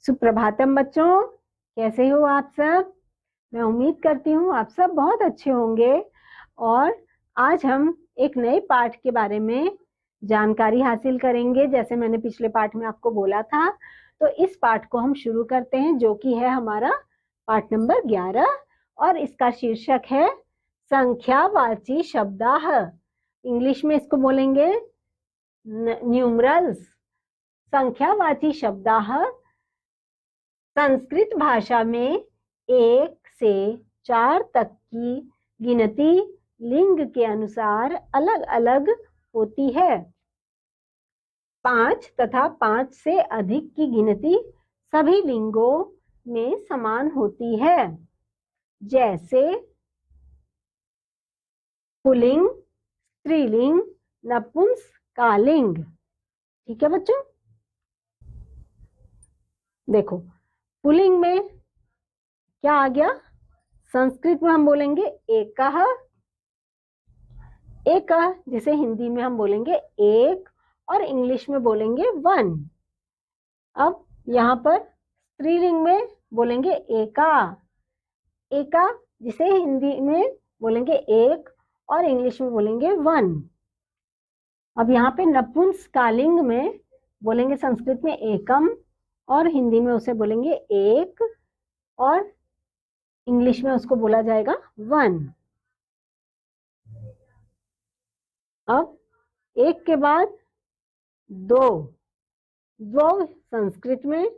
सुप्रभातम बच्चों, कैसे हो आप सब। मैं उम्मीद करती हूँ आप सब बहुत अच्छे होंगे। और आज हम एक नए पाठ के बारे में जानकारी हासिल करेंगे, जैसे मैंने पिछले पाठ में आपको बोला था। तो इस पाठ को हम शुरू करते हैं, जो कि है हमारा पाठ नंबर 11 और इसका शीर्षक है संख्यावाची शब्दाह। इंग्लिश में इसको बोलेंगे न्यूमरल्स। संख्यावाची शब्दाह संस्कृत भाषा में 1 से 4 तक की गिनती लिंग के अनुसार अलग अलग होती है। 5 तथा 5 से अधिक की गिनती सभी लिंगों में समान होती है, जैसे पुल्लिंग, स्त्रीलिंग, नपुंसकलिंग। ठीक है बच्चों, देखो पुल्लिंग में क्या आ गया। संस्कृत में हम बोलेंगे एकः, एकः जिसे हिंदी में हम बोलेंगे एक और इंग्लिश में बोलेंगे वन। अब यहाँ पर स्त्रीलिंग में बोलेंगे एका, एका जिसे हिंदी में बोलेंगे एक और इंग्लिश में बोलेंगे वन। अब यहाँ पे नपुंसकलिंग में बोलेंगे संस्कृत में एकम और हिंदी में उसे बोलेंगे एक और इंग्लिश में उसको बोला जाएगा वन। अब एक के बाद दो, दो संस्कृत में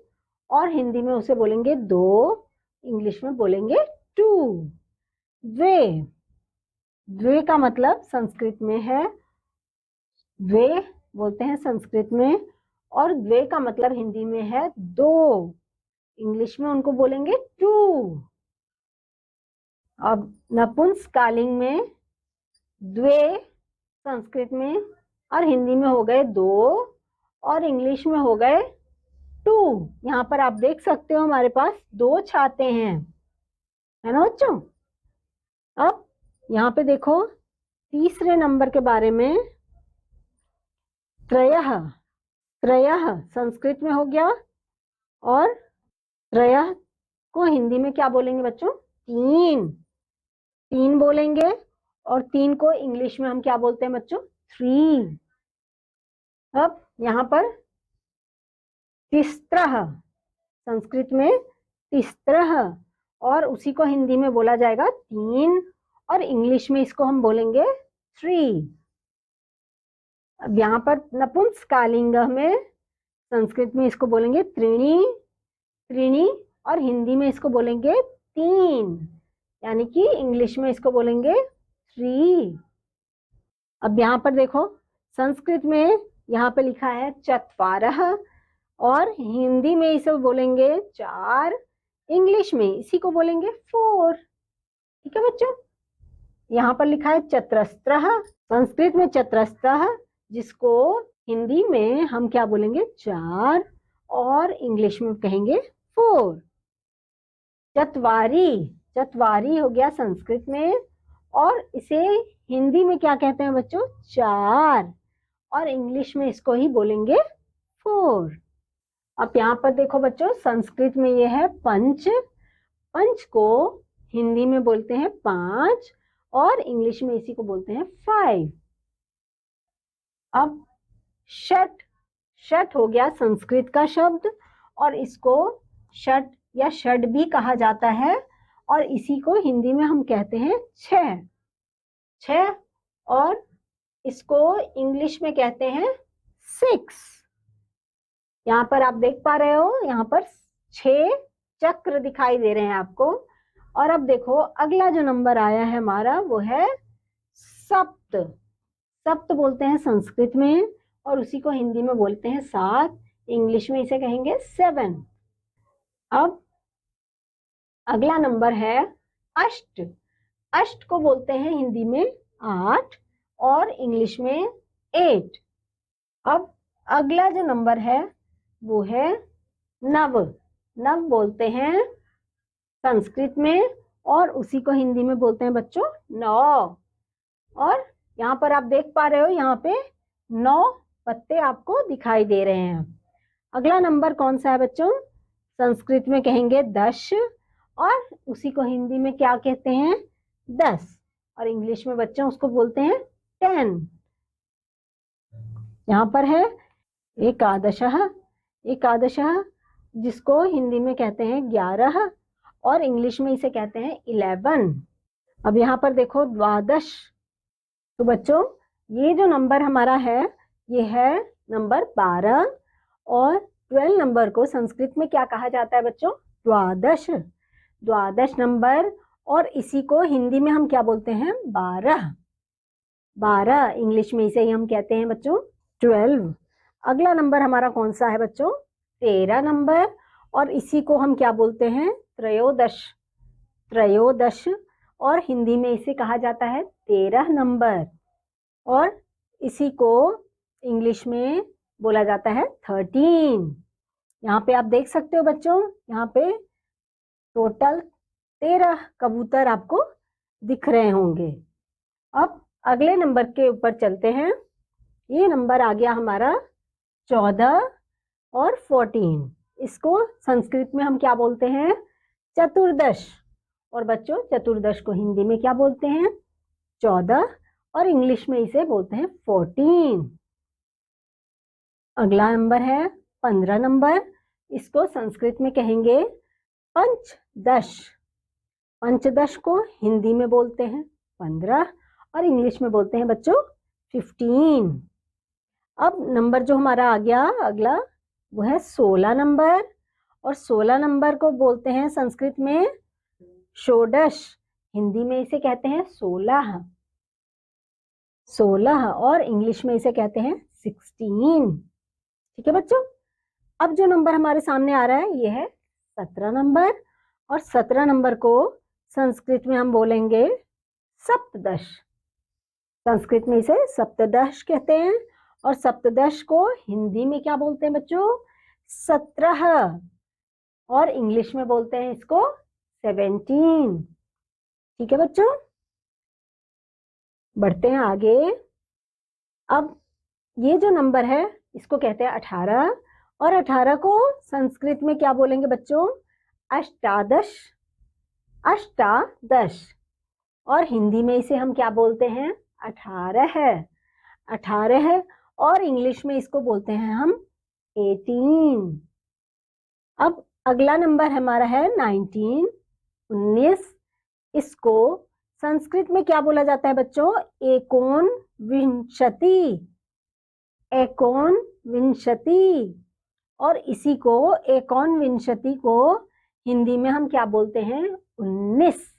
और हिंदी में उसे बोलेंगे दो, इंग्लिश में बोलेंगे टू। द्वे, द्वे का मतलब संस्कृत में है द्वे बोलते हैं संस्कृत में, और द्वे का मतलब हिंदी में है दो, इंग्लिश में उनको बोलेंगे टू। अब नपुंसकलिंग में द्वे संस्कृत में और हिंदी में हो गए दो और इंग्लिश में हो गए टू। यहाँ पर आप देख सकते हो हमारे पास दो छाते हैं, है ना बच्चों। अब यहाँ पे देखो तीसरे नंबर के बारे में, त्रयः, त्रयः संस्कृत में हो गया और त्रयः को हिंदी में क्या बोलेंगे बच्चों, तीन, तीन बोलेंगे। और तीन को इंग्लिश में हम क्या बोलते हैं बच्चों, थ्री। अब यहाँ पर तिस्रः संस्कृत में तिस्रः और उसी को हिंदी में बोला जाएगा तीन और इंग्लिश में इसको हम बोलेंगे थ्री। अब यहाँ पर नपुंसकलिंग में संस्कृत में इसको बोलेंगे त्रीणी, त्रीणी और हिंदी में इसको बोलेंगे तीन, यानी कि इंग्लिश में इसको बोलेंगे थ्री। अब यहाँ पर देखो संस्कृत में यहाँ पे लिखा है चत्वारः और हिंदी में इसे बोलेंगे चार, इंग्लिश में इसी को बोलेंगे फोर। ठीक है बच्चों, यहाँ पर लिखा है चतस्रः, संस्कृत में चतस्रः जिसको हिंदी में हम क्या बोलेंगे चार और इंग्लिश में कहेंगे फोर। चत्वारी, चत्वारी हो गया संस्कृत में और इसे हिंदी में क्या कहते हैं बच्चों, चार और इंग्लिश में इसको ही बोलेंगे फोर। अब यहाँ पर देखो बच्चों संस्कृत में ये है पंच, पंच को हिंदी में बोलते हैं पांच और इंग्लिश में इसी को बोलते हैं फाइव। अब षट, षट हो गया संस्कृत का शब्द और इसको षट या षड भी कहा जाता है और इसी को हिंदी में हम कहते हैं छह, छह और इसको इंग्लिश में कहते हैं सिक्स। यहाँ पर आप देख पा रहे हो, यहाँ पर 6 चक्र दिखाई दे रहे हैं आपको। और अब देखो अगला जो नंबर आया है हमारा वो है सप्त, सप्त बोलते हैं संस्कृत में और उसी को हिंदी में बोलते हैं सात, इंग्लिश में इसे कहेंगे सेवन। अब अगला नंबर है अष्ट, अष्ट को बोलते हैं हिंदी में आठ और इंग्लिश में एट। अब अगला जो नंबर है वो है नव, नव बोलते हैं संस्कृत में और उसी को हिंदी में बोलते हैं बच्चों नौ। और यहाँ पर आप देख पा रहे हो यहाँ पे 9 पत्ते आपको दिखाई दे रहे हैं। अगला नंबर कौन सा है बच्चों, संस्कृत में कहेंगे दश, और उसी को हिंदी में क्या कहते हैं, 10, और इंग्लिश में बच्चों उसको बोलते हैं 10। यहाँ पर है एकादशः, एकादशः जिसको हिंदी में कहते हैं 11, और इंग्लिश में इसे कहते हैं 11। अब यहाँ पर देखो द्वादश, तो बच्चों ये जो नंबर हमारा है ये है नंबर 12, और 12 नंबर को संस्कृत में क्या कहा जाता है बच्चों, द्वादश, द्वादश नंबर, और इसी को हिंदी में हम क्या बोलते हैं, 12, 12, इंग्लिश में इसे ही हम कहते हैं बच्चों 12। अगला नंबर हमारा कौन सा है बच्चों, 13 नंबर, और इसी को हम क्या बोलते हैं, त्रयोदश, त्रयोदश, और हिंदी में इसे कहा जाता है 13 नंबर, और इसी को इंग्लिश में बोला जाता है 13। यहाँ पे आप देख सकते हो बच्चों, यहाँ पे टोटल 13 कबूतर आपको दिख रहे होंगे। अब अगले नंबर के ऊपर चलते हैं। ये नंबर आ गया हमारा 14 और 14, इसको संस्कृत में हम क्या बोलते हैं, चतुर्दश, और बच्चों चतुर्दश को हिंदी में क्या बोलते हैं, 14, और इंग्लिश में इसे बोलते हैं 14। अगला नंबर है 15 नंबर, इसको संस्कृत में कहेंगे पंचदश, पंचदश को हिंदी में बोलते हैं 15, और इंग्लिश में बोलते हैं बच्चों 15। अब नंबर जो हमारा आ गया अगला वो है 16 नंबर, और 16 नंबर को बोलते हैं संस्कृत में षोडश, हिंदी में इसे कहते हैं 16, 16, और इंग्लिश में इसे कहते हैं 16। ठीक है बच्चों। अब जो नंबर हमारे सामने आ रहा है ये है 17 नंबर, और 17 नंबर को संस्कृत में हम बोलेंगे सप्तदश, संस्कृत में इसे सप्तदश कहते हैं, और सप्तदश को हिंदी में क्या बोलते हैं बच्चों, 17, और इंग्लिश में बोलते हैं इसको 17। ठीक है बच्चों, बढ़ते हैं आगे। अब ये जो नंबर है इसको कहते हैं 18, और 18 को संस्कृत में क्या बोलेंगे बच्चों, अष्टादश, अष्टादश, और हिंदी में इसे हम क्या बोलते हैं, 18 है, 18 है, और इंग्लिश में इसको बोलते हैं हम 18। अब अगला नंबर हमारा है 19, 19, इसको संस्कृत में क्या बोला जाता है बच्चों, एकोनविंशति, एकोनविंशति, और इसी को एकोनविंशति को हिंदी में हम क्या बोलते हैं, 19,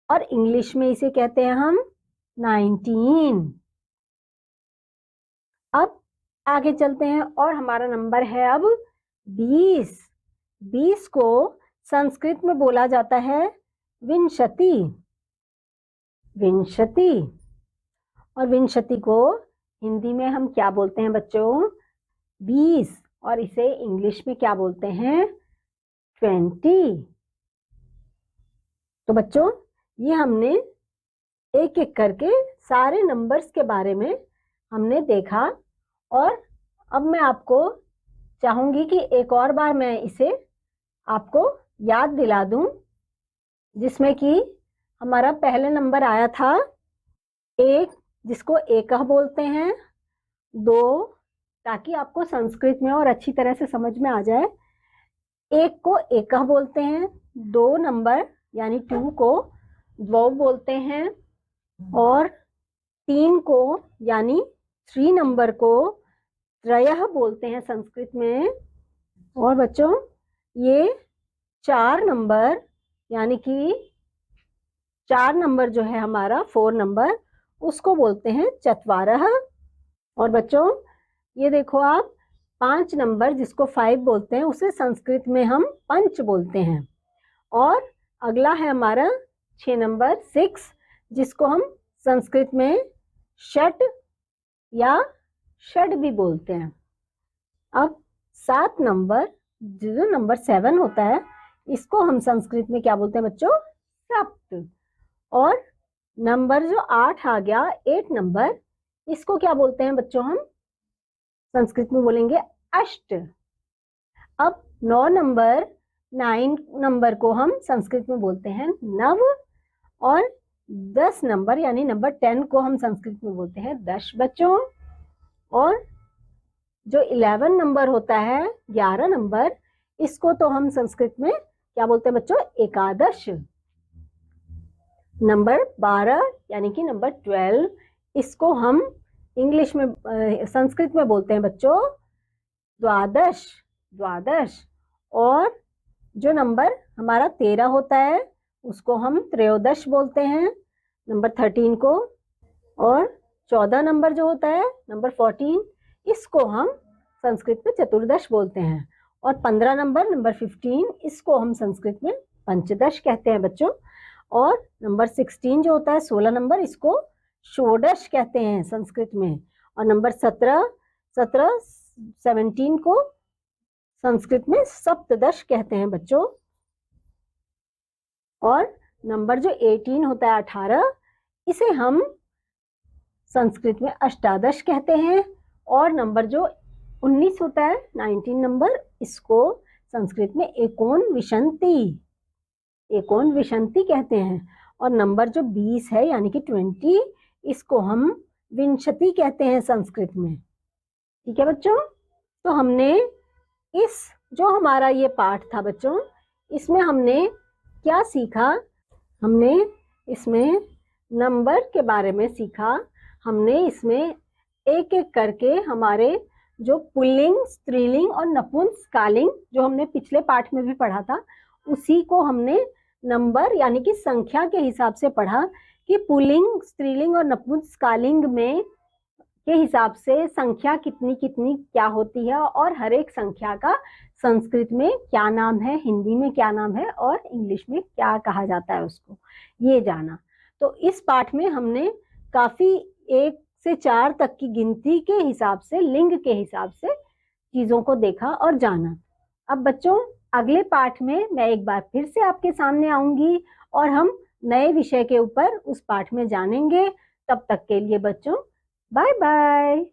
और इंग्लिश में इसे कहते हैं हम 19। अब आगे चलते हैं, और हमारा नंबर है अब 20, 20 को संस्कृत में बोला जाता है विंशति, विंशति, और विंशति को हिंदी में हम क्या बोलते हैं बच्चों, 20, और इसे इंग्लिश में क्या बोलते हैं, 20। तो बच्चों ये हमने एक एक करके सारे नंबर्स के बारे में हमने देखा, और अब मैं आपको चाहूंगी कि एक और बार मैं इसे आपको याद दिला दूं, जिसमें कि हमारा पहले नंबर आया था 1, जिसको एकह बोलते हैं, 2, ताकि आपको संस्कृत में और अच्छी तरह से समझ में आ जाए, 1 को एकह बोलते हैं, 2 नंबर यानी 2 को द्वौ बोलते हैं, और 3 को यानी 3 नंबर को त्रयः बोलते हैं संस्कृत में, और बच्चों ये 4 नंबर यानी कि 4 नंबर जो है हमारा 4 नंबर, उसको बोलते हैं चत्वारः। और बच्चों ये देखो आप 5 नंबर जिसको 5 बोलते हैं उसे संस्कृत में हम पंच बोलते हैं, और अगला है हमारा 6 नंबर 6, जिसको हम संस्कृत में षट या षड भी बोलते हैं। अब 7 नंबर जो नंबर 7 होता है इसको हम संस्कृत में क्या बोलते हैं बच्चों, सप्त, और नंबर जो 8 आ गया 8 नंबर, इसको क्या बोलते हैं बच्चों, हम संस्कृत में बोलेंगे अष्ट। अब 9 नंबर 9 नंबर को हम संस्कृत में बोलते हैं नव, और 10 नंबर यानी नंबर 10 को हम संस्कृत में बोलते हैं दश बच्चों। और जो 11 नंबर होता है, 11 नंबर, इसको तो हम संस्कृत में क्या बोलते हैं बच्चों? एकादश। नंबर 12 यानी कि नंबर 12, इसको हम इंग्लिश में संस्कृत में बोलते हैं बच्चों द्वादश, द्वादश। और जो नंबर हमारा 13 होता है उसको हम त्रयोदश बोलते हैं, नंबर 13 को। और 14 नंबर जो होता है, नंबर 14, इसको हम संस्कृत में चतुर्दश बोलते हैं। और 15 नंबर, नंबर 15, इसको हम संस्कृत में पंचदश कहते हैं बच्चों। और नंबर 16 जो होता है, 16 नंबर, इसको षोडश कहते हैं संस्कृत में। और नंबर 17 को संस्कृत में सप्तदश कहते हैं बच्चों। और नंबर जो 18 होता है, 18, इसे हम संस्कृत में अष्टादश कहते हैं। और नंबर जो 19 होता है, 19 नंबर, इसको संस्कृत में एकोन विशंति कहते हैं। और नंबर जो 20 है यानी कि 20, इसको हम विंशति कहते हैं संस्कृत में। ठीक है बच्चों, तो हमने इस जो हमारा ये पाठ था बच्चों, इसमें हमने क्या सीखा? हमने इसमें नंबर के बारे में सीखा। हमने इसमें एक एक करके हमारे जो पुल्लिंग, स्त्रीलिंग और नपुंसकलिंग जो हमने पिछले पाठ में भी पढ़ा था, उसी को हमने नंबर यानी कि संख्या के हिसाब से पढ़ा कि पुल्लिंग, स्त्रीलिंग और नपुंसकलिंग में के हिसाब से संख्या कितनी कितनी क्या होती है, और हर एक संख्या का संस्कृत में क्या नाम है, हिंदी में क्या नाम है, और इंग्लिश में क्या कहा जाता है उसको, ये जाना। तो इस पाठ में हमने काफी 1 से 4 तक की गिनती के हिसाब से, लिंग के हिसाब से चीजों को देखा और जाना। अब बच्चों, अगले पाठ में मैं एक बार फिर से आपके सामने आऊंगी और हम नए विषय के ऊपर उस पाठ में जानेंगे। तब तक के लिए बच्चों बाय बाय।